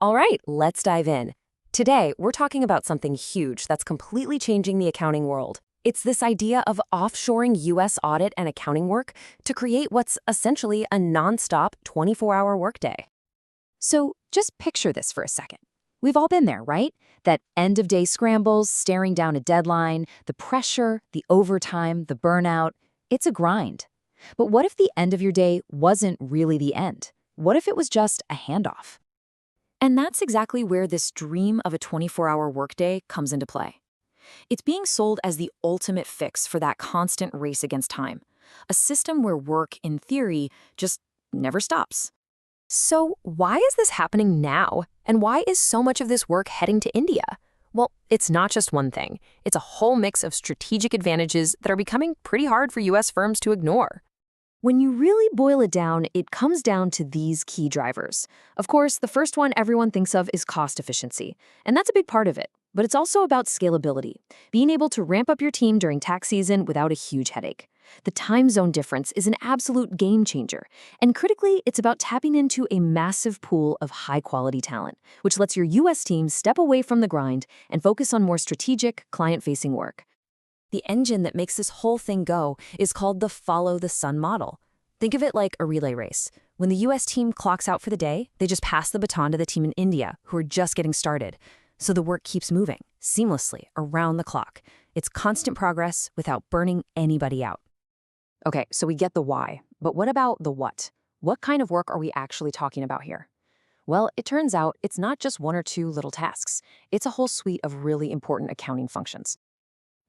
All right, let's dive in. Today, we're talking about something huge that's completely changing the accounting world. It's this idea of offshoring US audit and accounting work to create what's essentially a nonstop 24-hour workday. So just picture this for a second. We've all been there, right? That end-of-day scrambles, staring down a deadline, the pressure, the overtime, the burnout. It's a grind. But what if the end of your day wasn't really the end? What if it was just a handoff? And that's exactly where this dream of a 24-hour workday comes into play. It's being sold as the ultimate fix for that constant race against time, a system where work, in theory, just never stops. So, why is this happening now? And why is so much of this work heading to India? Well, it's not just one thing. It's a whole mix of strategic advantages that are becoming pretty hard for US firms to ignore. When you really boil it down, it comes down to these key drivers. Of course, the first one everyone thinks of is cost efficiency, and that's a big part of it. But it's also about scalability, being able to ramp up your team during tax season without a huge headache. The time zone difference is an absolute game changer, and critically, it's about tapping into a massive pool of high-quality talent, which lets your US team step away from the grind and focus on more strategic, client-facing work. The engine that makes this whole thing go is called the follow-the-sun model. Think of it like a relay race. When the US team clocks out for the day, they just pass the baton to the team in India, who are just getting started. So the work keeps moving, seamlessly, around the clock. It's constant progress without burning anybody out. Okay, so we get the why, but what about the what? What kind of work are we actually talking about here? Well, it turns out it's not just one or two little tasks. It's a whole suite of really important accounting functions.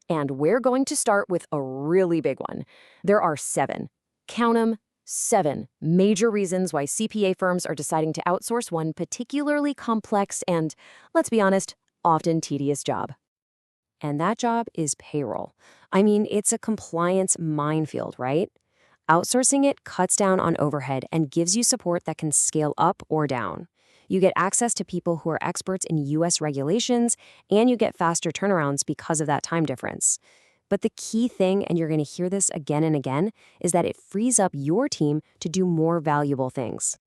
And we're going to start with a really big one. There are 7, count 'em, 7 major reasons why CPA firms are deciding to outsource one particularly complex and, let's be honest, often tedious job. And that job is payroll. I mean, it's a compliance minefield, right? Outsourcing it cuts down on overhead and gives you support that can scale up or down. You get access to people who are experts in US regulations, and you get faster turnarounds because of that time difference. But the key thing, and you're going to hear this again and again, is that it frees up your team to do more valuable things.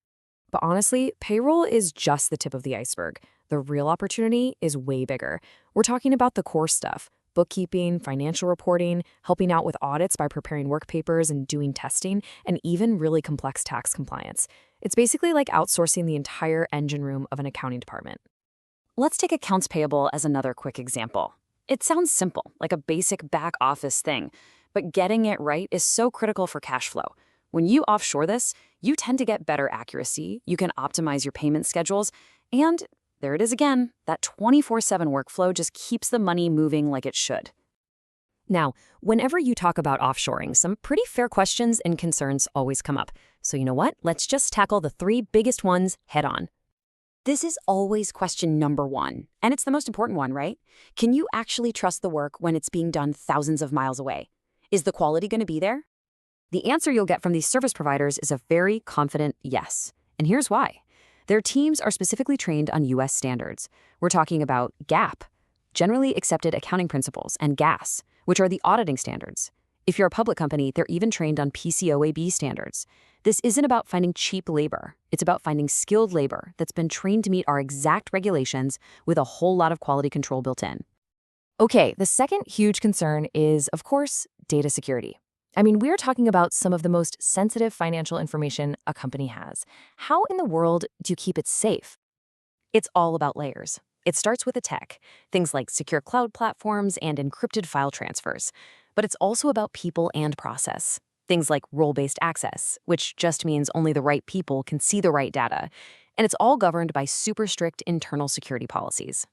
But honestly, payroll is just the tip of the iceberg. The real opportunity is way bigger. We're talking about the core stuff: bookkeeping, financial reporting, helping out with audits by preparing work papers and doing testing, and even really complex tax compliance. It's basically like outsourcing the entire engine room of an accounting department. Let's take accounts payable as another quick example. It sounds simple, like a basic back office thing, but getting it right is so critical for cash flow. When you offshore this, you tend to get better accuracy, you can optimize your payment schedules, and there it is again, that 24/7 workflow just keeps the money moving like it should. Now, whenever you talk about offshoring, some pretty fair questions and concerns always come up. So you know what? Let's just tackle the 3 biggest ones head on. This is always question number 1, and it's the most important one, right? Can you actually trust the work when it's being done thousands of miles away? Is the quality going to be there? The answer you'll get from these service providers is a very confident yes. And here's why. Their teams are specifically trained on US standards. We're talking about GAAP, Generally Accepted Accounting Principles, and GAS, which are the auditing standards. If you're a public company, they're even trained on PCOAB standards. This isn't about finding cheap labor. It's about finding skilled labor that's been trained to meet our exact regulations with a whole lot of quality control built in. Okay, the second huge concern is, of course, data security. I mean, we're talking about some of the most sensitive financial information a company has. How in the world do you keep it safe? It's all about layers. It starts with the tech, things like secure cloud platforms and encrypted file transfers. But it's also about people and process. Things like role-based access, which just means only the right people can see the right data. And it's all governed by super strict internal security policies.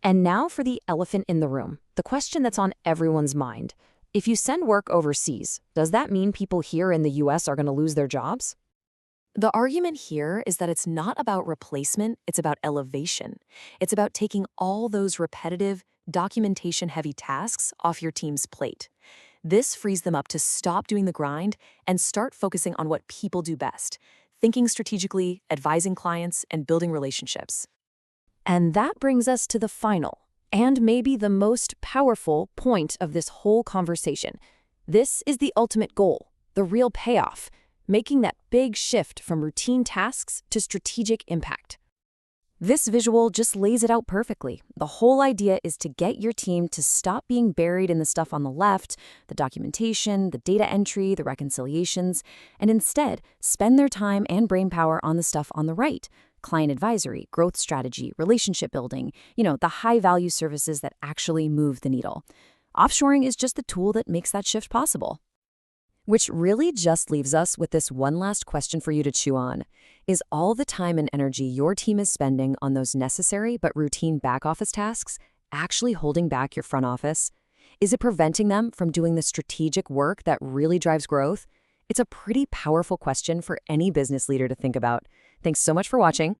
And now for the elephant in the room, the question that's on everyone's mind. If you send work overseas, does that mean people here in the US are going to lose their jobs? The argument here is that it's not about replacement, it's about elevation. It's about taking all those repetitive, documentation-heavy tasks off your team's plate. This frees them up to stop doing the grind and start focusing on what people do best: thinking strategically, advising clients, and building relationships. And that brings us to the final, and maybe the most powerful point of this whole conversation. This is the ultimate goal, the real payoff, making that big shift from routine tasks to strategic impact. This visual just lays it out perfectly. The whole idea is to get your team to stop being buried in the stuff on the left, the documentation, the data entry, the reconciliations, and instead spend their time and brainpower on the stuff on the right. Client advisory, growth strategy, relationship building, the high-value services that actually move the needle. Offshoring is just the tool that makes that shift possible. Which really just leaves us with this one last question for you to chew on. Is all the time and energy your team is spending on those necessary but routine back-office tasks actually holding back your front office? Is it preventing them from doing the strategic work that really drives growth? It's a pretty powerful question for any business leader to think about. Thanks so much for watching.